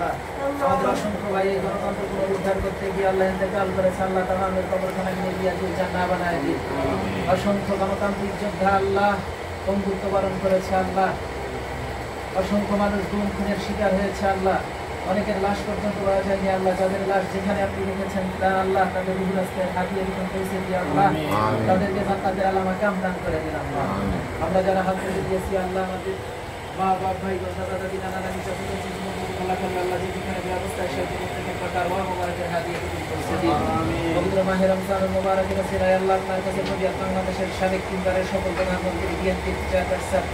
আল্লাহ আমাদের অসংখ্য ভাই এই গণতন্ত্র পুনরুদ্ধার করতে গিয়ে আল্লাহ ইন্তেকাল করেছে আল্লাহ তাআলার কবরখানা নিয়ে দিয়ে জান্নাত বানায় দিন। অসংখ্য গণতান্ত্রিক যোদ্ধা আল্লাহ বন্ধুত্ব বরণ করেছে আল্লাহ, অসংখ্য মানুষ গুম খুনের শিকার হয়েছে আল্লাহ, অনেকের লাশ পর্যন্ত পাওয়া যায়নি আল্লাহ, যাদের লাশ যেখানে আপনি রেখেছেন তা আল্লাহ তাদের রুহুল আজকে হাতিয়ে দিন পৌঁছে দিয়ে আল্লাহ তাদেরকে জান্নাতের আলা মাকাম দান করে দিন আল্লাহ। আমরা যারা হাত তুলে দিয়েছি আল্লাহ আমাদের মা বাপ ভাই দাদা দাদি নানা নানি চাচা চাচি আল্লাহ আল্লাহ যেখানে ব্যবস্থায় সেই থেকে প্রকার ওয়া মুবারকের হাদিয়া দিন পৌঁছে দিন। পবিত্র মাহে রমজানুল মুবারকের সিরায় আল্লাহ আপনার কাছে ফরিয়াদ বাংলাদেশের সাবেক তিনবারের সকল প্রধানমন্ত্রী বিএনপি চেয়ারপারসন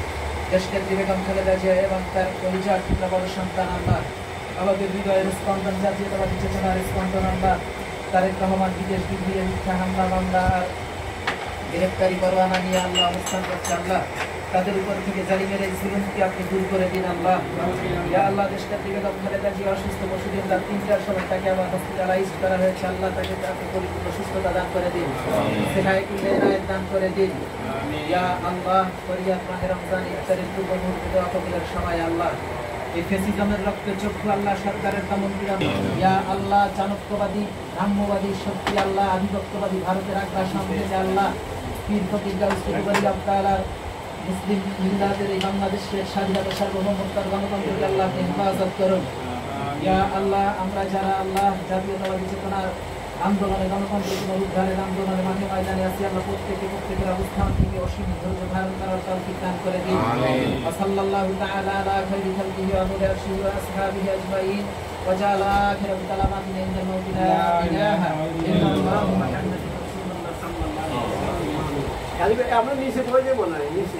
দেশকে বেগম খালেদা জিয়া এবং তার পরিচয় পিতা বড় সন্তান আল্লাহ, আমাদের হৃদয়ের স্পন্দন জাতীয়তাবাদী চেতনার স্পন্দন আল্লাহ, তারেক রহমান বিদেশ দিল্লির মিথ্যা হামলা মামলা গ্রেফতারি পরোয়ানা নিয়ে আল্লাহ অবস্থান করছে আল্লাহ, তাদের উপর থেকে জালিমের এই জুলুমকে আপনি দূর করে দিন আল্লাহ। ইয়া আল্লাহ দেশটা বেগম খালেদা জিয়া অসুস্থ পশুদিন রাত ৩টার সময় তাকে আবার হসপিটালাইজড করা হয়েছে আল্লাহ, তাকে আপনি পরিপূর্ণ সুস্থতা দান করে দিন, সেখায়কুল হেদায়েত দান করে দিন। ইয়া আল্লাহ ফরিয়াদ মাহে রমজান ইফতারের পূর্ব মুহূর্তে দোয়া কবুলের সময় আল্লাহ এই ফেসিজমের রক্তে চক্ষু আল্লাহ সরকারের দমন বিরাম ইয়া আল্লাহ চাণক্যবাদী ব্রাহ্মবাদী শক্তি আল্লাহ আধিপত্যবাদী ভারতের আগ্রাসন থেকে আল্লাহ পীর ফকির গাউসুল আবতালার মুসলিম মিল্লাতের এই বাংলাদেশের স্বাধীনতা সার্বভৌমত্বের গণতন্ত্রকে আল্লাহ আপনি হেফাজত করুন। ইয়া আল্লাহ আমরা যারা আল্লাহ জাতীয়তাবাদী চেতনার আন্দোলনে গণতন্ত্র পুনরুদ্ধারের আন্দোলনে মাঠে ময়দানে আছি আল্লাহ প্রত্যেকের অবস্থান থেকে অসীম ধৈর্য ধারণ করার তৌফিক দান করে দিন। সাল্লাল্লাহু তাআলা আলা খাইরি খালকিহি ওয়া নূরি আরশিহি ওয়া আসহাবিহি আজমাইন ওয়া জাআলা আখিরা কালামাতিনা ইনদা মাউতিনা ইলাহা ইল্লাল্লাহু মুহাম্মাদুর রাসূলুল্লাহ সাল্লাল্লাহু আলাইহি ওয়া সাল্লাম। আমরা নিচে পড়ে যাবো না নিচে